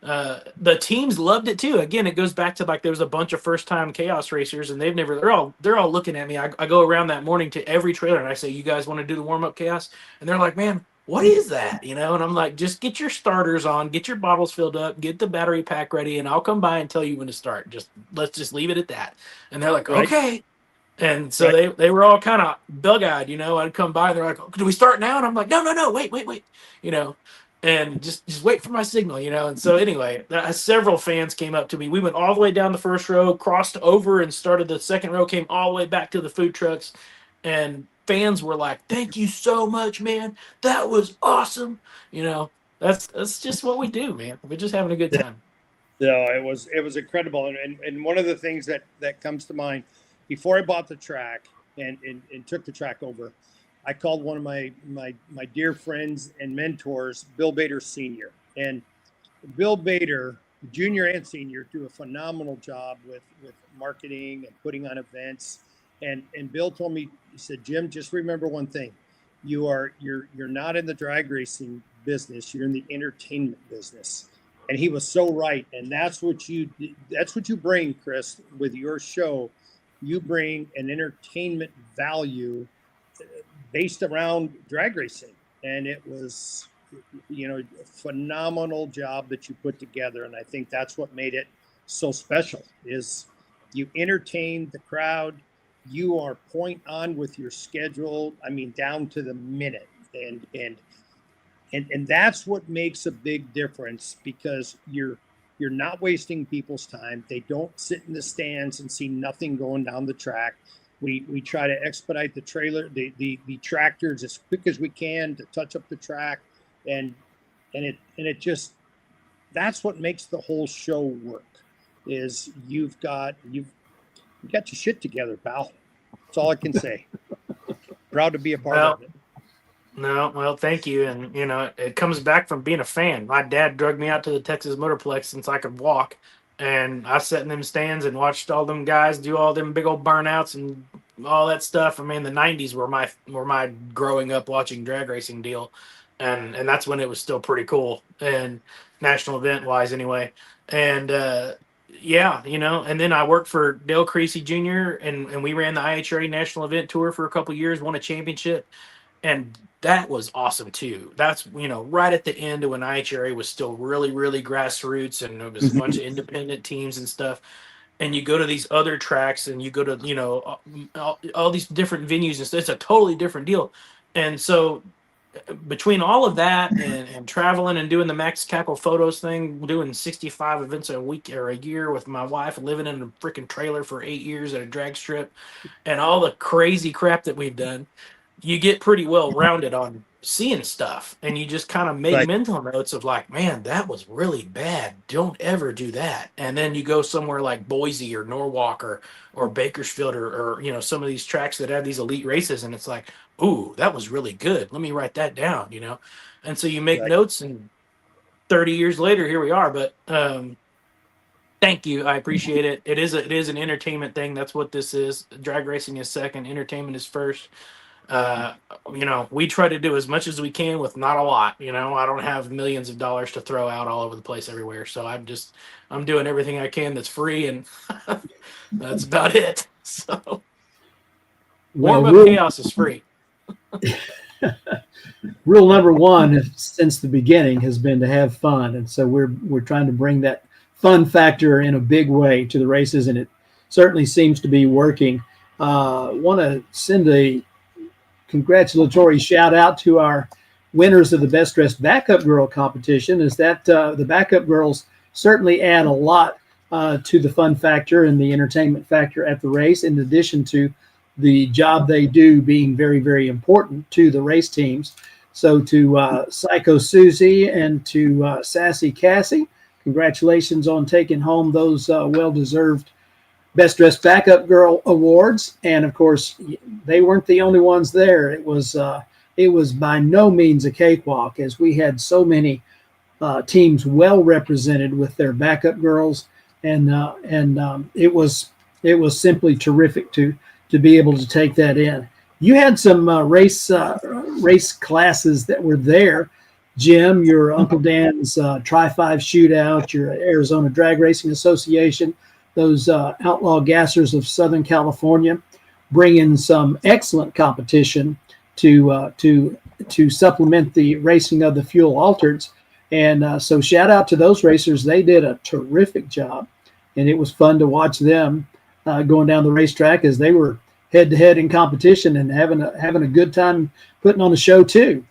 Speaker 4: the teams loved it too. Again, it goes back to like there was a bunch of first time chaos racers, and they're all looking at me. I go around that morning to every trailer, and I say, "You guys want to do the warm up chaos?" And they're like, "Man, what is that?" You know, and I'm like, just get your starters on, get your bottles filled up, get the battery pack ready, and I'll come by and tell you when to start. Let's just leave it at that. And they're like, okay. And so they were all kind of bug-eyed, you know. I'd come by and they're like, do we start now? And I'm like, no, wait, you know, and just wait for my signal, you know. And so anyway, several fans came up to me. We went all the way down the first row, crossed over and started the second row, came all the way back to the food trucks, and fans were like, thank you so much, man. That was awesome. You know, that's just what we do, man. We're just having a good time.
Speaker 3: No, it was incredible. And one of the things that comes to mind, before I bought the track and took the track over, I called one of my dear friends and mentors, Bill Bader Sr. And Bill Bader, Jr. and Sr., do a phenomenal job with marketing and putting on events. And Bill told me, he said, Jim, just remember one thing. You're not in the drag racing business. You're in the entertainment business. And he was so right. And that's what you bring, Chris, with your show. You bring an entertainment value based around drag racing. And it was, you know, a phenomenal job that you put together. And I think that's what made it so special is you entertain the crowd. You are point on with your schedule. I mean, down to the minute. And that's what makes a big difference because you're not wasting people's time. They don't sit in the stands and see nothing going down the track. We try to expedite the trailer, the tractors as quick as we can to touch up the track, and it just that's what makes the whole show work. Is you've got your shit together, pal. That's all I can say. Proud to be a part of it.
Speaker 4: No, well, thank you. And, you know, it comes back from being a fan. My dad drugged me out to the Texas Motorplex since I could walk. And I sat in them stands and watched all them guys do all them big old burnouts and all that stuff. I mean, the 90s were my growing up watching drag racing deal. And that's when it was still pretty cool. And national event wise anyway. And, yeah, you know, and then I worked for Dale Creasy Jr. and we ran the IHRA National Event Tour for a couple of years, won a championship. And that was awesome too. That's, you know, right at the end of when IHRA was still really, really grassroots and there was a bunch of independent teams and stuff. And you go to these other tracks and you go to, you know, all these different venues and stuff. It's a totally different deal. And so between all of that and traveling and doing the Max Cackle Photos thing, doing 65 events a week or a year with my wife, living in a freaking trailer for 8 years at a drag strip and all the crazy crap that we've done, you get pretty well rounded on seeing stuff and you just kind of make mental notes of like, man, that was really bad. Don't ever do that. And then you go somewhere like Boise or Norwalk or Bakersfield or, you know, some of these tracks that have these elite races. And it's like, ooh, that was really good. Let me write that down, you know? And so you make notes and 30 years later, here we are. But thank you. I appreciate it. It is an entertainment thing. That's what this is. Drag racing is second. Entertainment is first. You know, we try to do as much as we can with not a lot. You know, I don't have millions of dollars to throw out all over the place everywhere. So I'm doing everything I can that's free, and that's about it. So warm up chaos is free.
Speaker 2: rule number one since the beginning has been to have fun, and so we're trying to bring that fun factor in a big way to the races, and it certainly seems to be working. Want to send a congratulatory shout out to our winners of the Best Dressed Backup Girl competition. Is that the backup girls certainly add a lot to the fun factor and the entertainment factor at the race, in addition to the job they do being very, very important to the race teams. So to Psycho Susie and to Sassy Cassie, congratulations on taking home those well-deserved Best Dressed Backup Girl awards. And of course, they weren't the only ones there. It was by no means a cakewalk, as we had so many teams well represented with their backup girls, and it was simply terrific to be able to take that in. You had some race classes that were there, Jim. Your Uncle Dan's Tri-5 Shootout, your Arizona Drag Racing Association, those Outlaw Gassers of Southern California, bringing some excellent competition to supplement the racing of the fuel altereds. And so shout out to those racers. They did a terrific job, and it was fun to watch them going down the racetrack as they were head to head in competition and having a good time putting on the show too.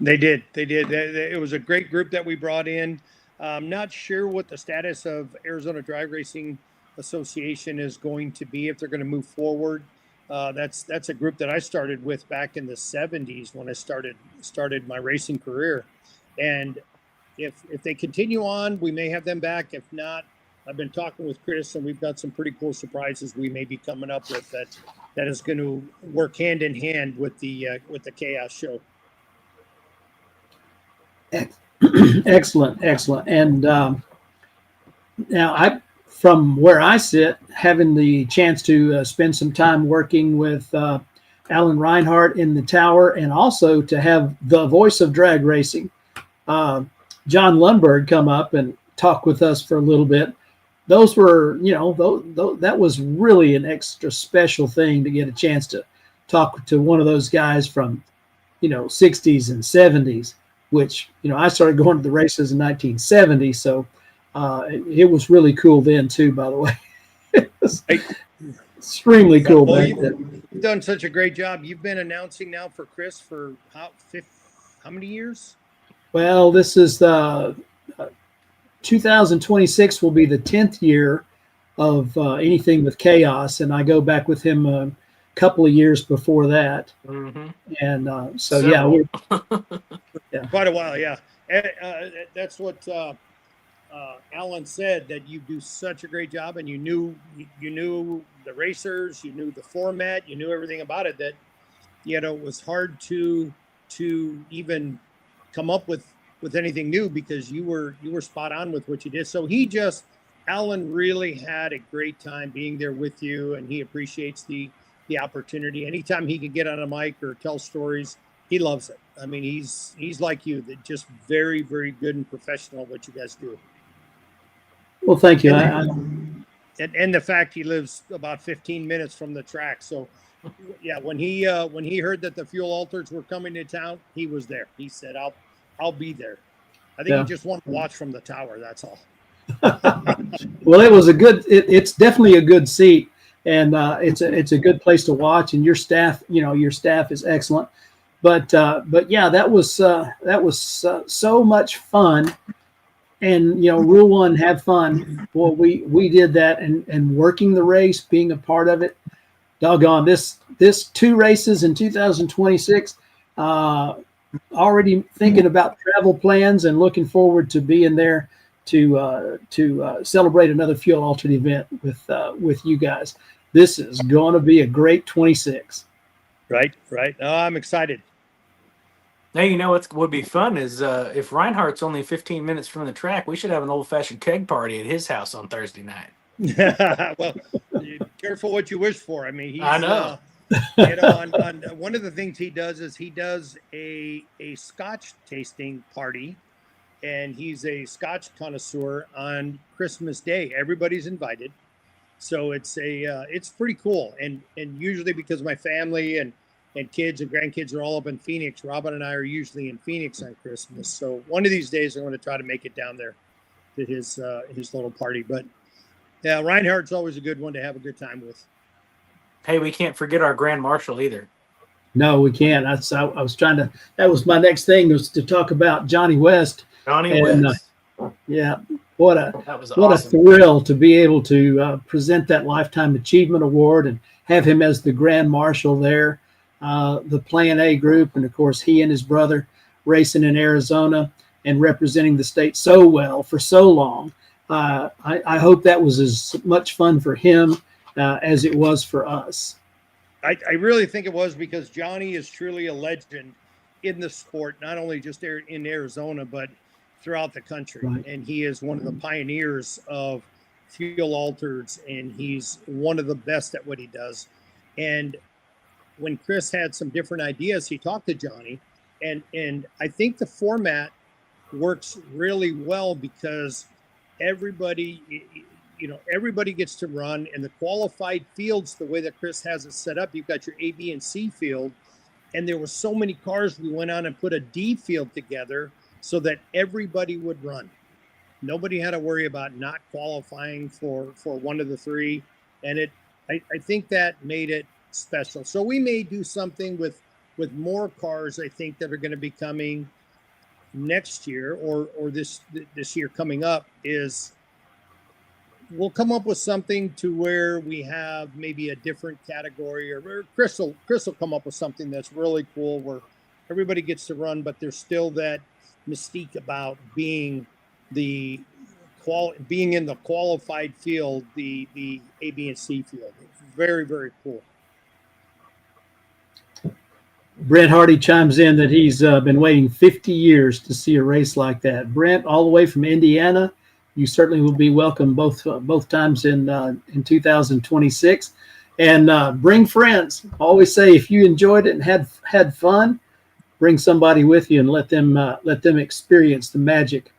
Speaker 3: They did. It was a great group that we brought in. I'm not sure what the status of Arizona Drag Racing Association is going to be, if they're going to move forward. That's a group that I started with back in the 70s when I started my racing career. And if they continue on, we may have them back. If not, I've been talking with Chris, and we've got some pretty cool surprises we may be coming up with that is going to work hand in hand with the Chaos show.
Speaker 2: Excellent. And now, from where I sit, having the chance to spend some time working with Alan Reinhardt in the tower, and also to have the voice of drag racing, John Lundberg, come up and talk with us for a little bit. Those were, that was really an extra special thing to get a chance to talk to one of those guys from, 60s and 70s, which, I started going to the races in 1970. So it was really cool then too, by the way. It was extremely cool.
Speaker 3: Well, you've done such a great job. You've been announcing now for Chris for how many years?
Speaker 2: Well, this is 2026 will be the 10th year of anything with Chaos, and I go back with him a couple of years before that. Mm-hmm. And so yeah,
Speaker 3: quite a while. Yeah, that's what Alan said, that you do such a great job, and you knew the racers, you knew the format, you knew everything about it, that it was hard to even come up with anything new, because you were spot on with what you did. So Alan really had a great time being there with you, and he appreciates the opportunity. Anytime he can get on a mic or tell stories, he loves it. I mean, he's like you, that just very, very good and professional at what you guys do.
Speaker 2: Well, thank you.
Speaker 3: And the fact he lives about 15 minutes from the track. So yeah, when he heard that the fuel alters were coming to town, he was there. He said, I'll be there. I think he just wanted to watch from the tower. That's all.
Speaker 2: Well, it's definitely a good seat, and it's a good place to watch, and your staff is excellent. But yeah, that was so much fun. And rule one, have fun. Well, we did that, and working the race, being a part of it. Doggone, this 2 races in 2026. Already thinking about travel plans and looking forward to being there to celebrate another fuel altered event with you guys. This is going to be a great 26.
Speaker 3: Right. Oh, I'm excited.
Speaker 4: Now, what would be fun is if Reinhardt's only 15 minutes from the track, we should have an old-fashioned keg party at his house on Thursday night.
Speaker 3: Well, careful what you wish for. I mean,
Speaker 4: I know.
Speaker 3: On one of the things he does is he does a Scotch tasting party, and he's a Scotch connoisseur on Christmas Day. Everybody's invited, so it's pretty cool. And usually, because my family and and kids and grandkids are all up in Phoenix. Robin and I are usually in Phoenix on Christmas. So one of these days I'm going to try to make it down there to his little party. But yeah, Reinhardt's always a good one to have a good time with.
Speaker 4: Hey, we can't forget our Grand Marshal either.
Speaker 2: No, we can't. I was trying to. That was my next thing, was to talk about Johnny West.
Speaker 4: Johnny West.
Speaker 2: Yeah, what a thrill to be able to present that Lifetime Achievement Award and have him as the Grand Marshal there. The Plan A group, and of course he and his brother racing in Arizona and representing the state so well for so long. I hope that was as much fun for him as it was for us.
Speaker 3: I really think it was, because Johnny is truly a legend in the sport, not only just there in Arizona, but throughout the country.
Speaker 2: Right.
Speaker 3: And he is one of the pioneers of fuel altereds, and he's one of the best at what he does. And when Chris had some different ideas, he talked to Johnny, and I think the format works really well, because everybody gets to run, and the qualified fields, the way that Chris has it set up, you've got your A, B, and C field, and there were so many cars, we went on and put a D field together so that everybody would run. Nobody had to worry about not qualifying for one of the three, and I think that made it special. So we may do something with more cars, I think, that are going to be coming next year or this year coming up. Is we'll come up with something to where we have maybe a different category, or Chris will come up with something that's really cool where everybody gets to run, but there's still that mystique about being in the qualified field, the A, B, and C field. It's very, very cool.
Speaker 2: Brent Hardy chimes in that he's been waiting 50 years to see a race like that. Brent, all the way from Indiana, you certainly will be welcome both times in 2026. And bring friends. I always say, if you enjoyed it and had fun, bring somebody with you and let them experience the magic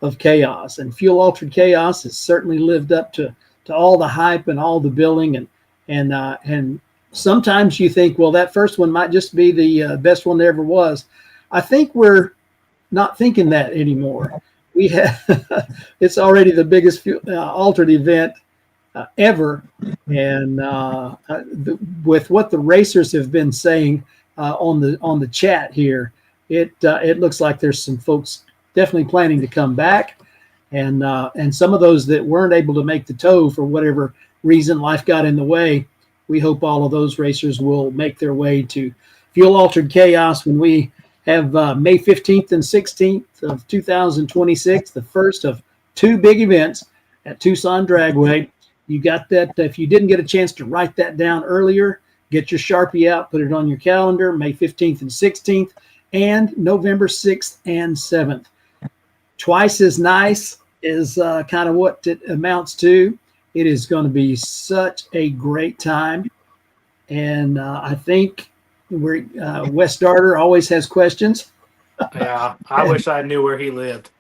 Speaker 2: of chaos. And Fuel Altered Chaos has certainly lived up to all the hype and all the billing, and sometimes you think, well, that first one might just be the best one there ever was. I think we're not thinking that anymore. We have it's already the biggest altered event ever, and with what the racers have been saying on the chat here, it looks like there's some folks definitely planning to come back, and some of those that weren't able to make the tow for whatever reason, life got in the way. We hope all of those racers will make their way to Fuel Altered Chaos when we have May 15th and 16th of 2026, the first of two big events at Tucson Dragway. You got that. If you didn't get a chance to write that down earlier, get your Sharpie out, put it on your calendar, May 15th and 16th, and November 6th and 7th. Twice as nice is kind of what it amounts to. It is going to be such a great time. And I think Wes Darter always has questions.
Speaker 4: Yeah, I wish I knew where he lived.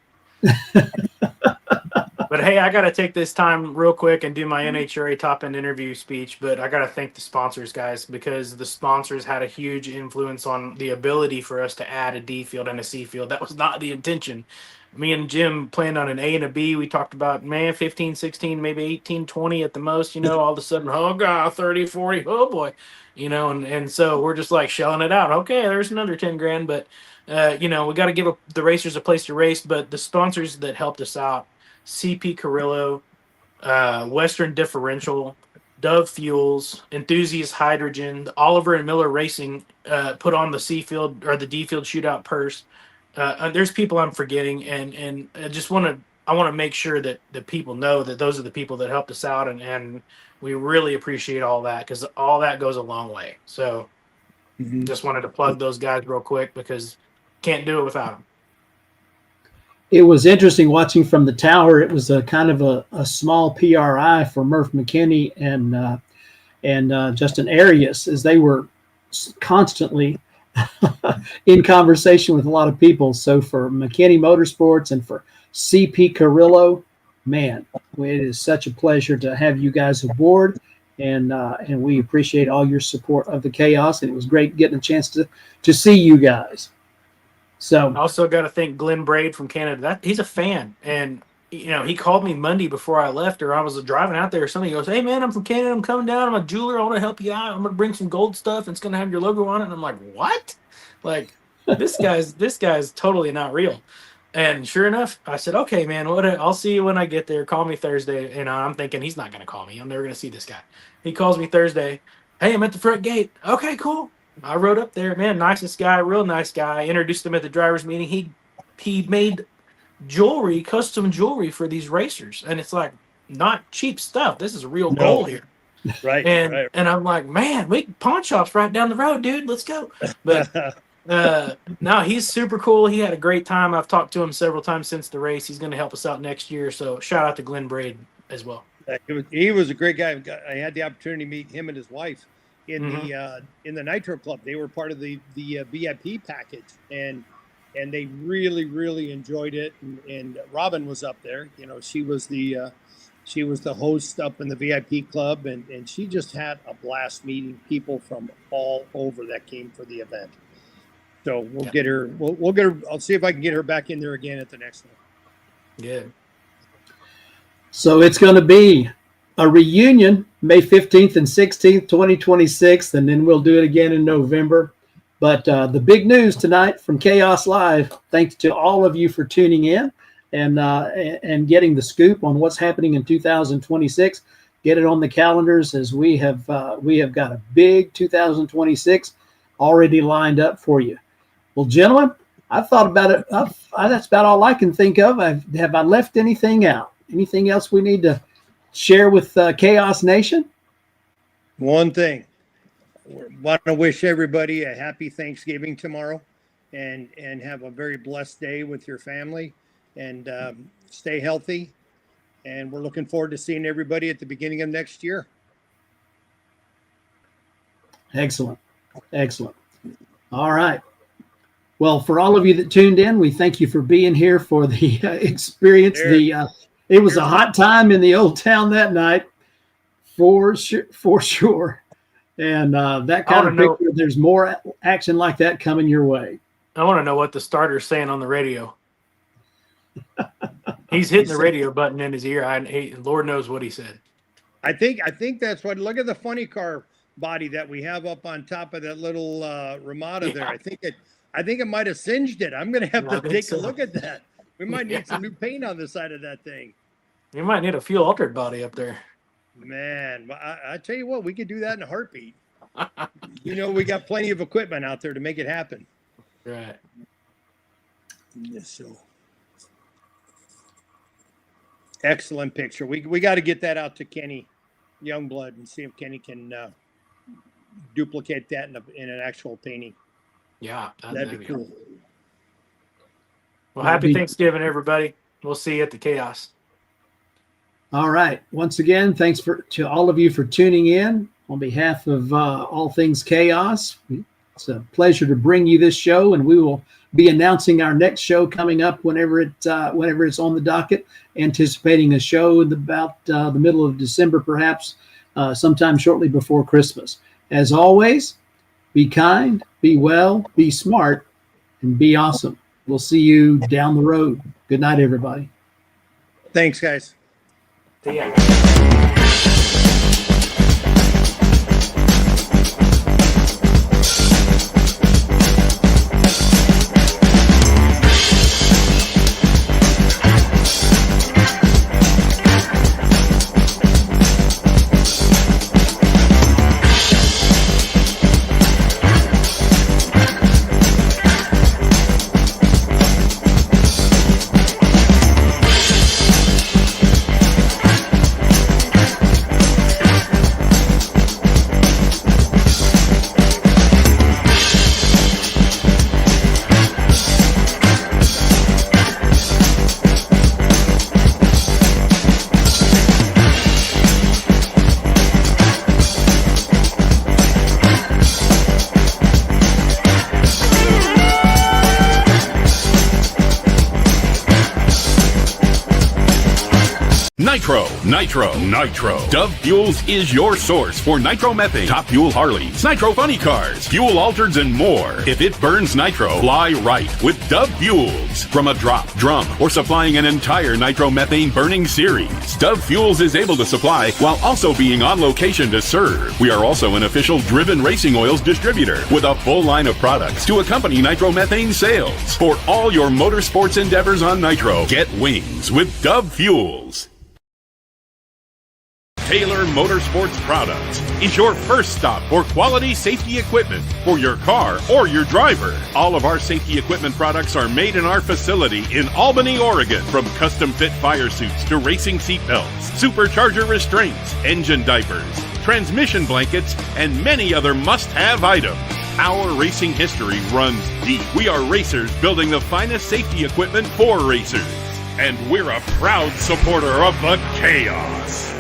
Speaker 4: But hey, I got to take this time real quick and do my NHRA top end interview speech. But I got to thank the sponsors, guys, because the sponsors had a huge influence on the ability for us to add a D field and a C field. That was not the intention. Me and Jim planned on an A and a B. We talked about, 15, 16, maybe 18, 20 at the most, all of a sudden, oh God, 30, 40, oh boy, and so we're just like shelling it out. Okay, there's another 10 grand, but we got to give the racers a place to race. But the sponsors that helped us out, CP Carrillo, Western Differential, Dove Fuels, Enthusiast Hydrogen, Oliver and Miller Racing put on the C field or the D field shootout purse. There's people I'm forgetting, and I want to make sure that the people know that those are the people that helped us out, and we really appreciate all that, because all that goes a long way. So just wanted to plug those guys real quick, because can't do it without them.
Speaker 2: It was interesting watching from the tower. It was a kind of a small PRI for Murph McKinney and Justin Arias, as they were constantly in conversation with a lot of people. So for McKinney Motorsports and for CP Carrillo, man, it is such a pleasure to have you guys aboard. and we appreciate all your support of the Chaos. And it was great getting a chance to see you guys. So
Speaker 4: I also got to thank Glenn Braid from Canada. He's a fan, and he called me Monday before I left, or I was driving out there or something. He goes, "Hey man, I'm from Canada. I'm coming down. I'm a jeweler. I want to help you out. I'm gonna bring some gold stuff. And it's gonna have your logo on it." And I'm like, "What? Like this guy's totally not real." And sure enough, I said, "Okay, man. I'll see you when I get there. Call me Thursday." And I'm thinking he's not gonna call me. I'm never gonna see this guy. He calls me Thursday. "Hey, I'm at the front gate." Okay, cool. I rode up there, man. Nicest guy, real nice guy. Introduced him at the driver's meeting. He made jewelry, custom jewelry for these racers, and it's like not cheap stuff. This is real gold here,
Speaker 3: right?
Speaker 4: And I'm like, man, pawn shop's right down the road, dude. Let's go. But no, he's super cool. He had a great time. I've talked to him several times since the race. He's going to help us out next year. So shout out to Glenn Braid as well.
Speaker 3: He was a great guy. I had the opportunity to meet him and his wife in the Nitro Club. They were part of the VIP package, and they really, really enjoyed it. And Robin was up there. She was the host up in the VIP club, and she just had a blast meeting people from all over that came for the event. So we'll get her. We'll get her. I'll see if I can get her back in there again at the next one.
Speaker 4: Yeah.
Speaker 2: So it's going to be a reunion May 15th and 16th, 2026, and then we'll do it again in November. But the big news tonight from Chaos Live, thanks to all of you for tuning in and getting the scoop on what's happening in 2026. Get it on the calendars, as we have got a big 2026 already lined up for you. Well, gentlemen, I've thought about it. That's about all I can think of. Have I left anything out? Anything else we need to share with Chaos Nation?
Speaker 3: One thing. Want to wish everybody a happy Thanksgiving tomorrow, and have a very blessed day with your family, and stay healthy. And we're looking forward to seeing everybody at the beginning of next year.
Speaker 2: Excellent. All right. Well, for all of you that tuned in, we thank you for being here for the experience. It was a hot time in the old town that night, for sure. And that kind of picture, there's more action like that coming your way.
Speaker 4: I want to know what the starter's saying on the radio. He's hitting the radio button in his ear. Lord knows what he said.
Speaker 3: I think that's what. Look at the funny car body that we have up on top of that little Ramada there. I think it might have singed it. I'm going to have to take a look at that. We might need some new paint on the side of that thing.
Speaker 4: You might need a fuel altered body up there.
Speaker 3: Man, I tell you what, we could do that in a heartbeat. We got plenty of equipment out there to make it happen.
Speaker 4: Right.
Speaker 3: Yes, so excellent picture. We got to get that out to Kenny Youngblood and see if Kenny can duplicate that in an actual painting.
Speaker 4: Yeah,
Speaker 3: that'd be cool.
Speaker 4: Well, happy Thanksgiving, everybody. We'll see you at the Chaos.
Speaker 2: All right. Once again, thanks to all of you for tuning in. On behalf of all things Chaos, it's a pleasure to bring you this show, and we will be announcing our next show coming up whenever it's on the docket. Anticipating a show in about the middle of December, perhaps sometime shortly before Christmas. As always, be kind, be well, be smart, and be awesome. We'll see you down the road. Good night, everybody.
Speaker 3: Thanks, guys.
Speaker 4: See ya.
Speaker 5: Nitro. Dove Fuels is your source for nitromethane, Top Fuel Harleys, Nitro Funny Cars, Fuel Altereds, and more. If it burns nitro, fly right with Dove Fuels. From a drop, drum, or supplying an entire nitromethane burning series, Dove Fuels is able to supply while also being on location to serve. We are also an official Driven Racing Oils distributor with a full line of products to accompany nitromethane sales. For all your motorsports endeavors on nitro, get wings with Dove Fuels. Taylor Motorsports Products is your first stop for quality safety equipment for your car or your driver. All of our safety equipment products are made in our facility in Albany, Oregon. From custom fit fire suits to racing seat belts, supercharger restraints, engine diapers, transmission blankets, and many other must-have items. Our racing history runs deep. We are racers building the finest safety equipment for racers. And we're a proud supporter of the Chaos.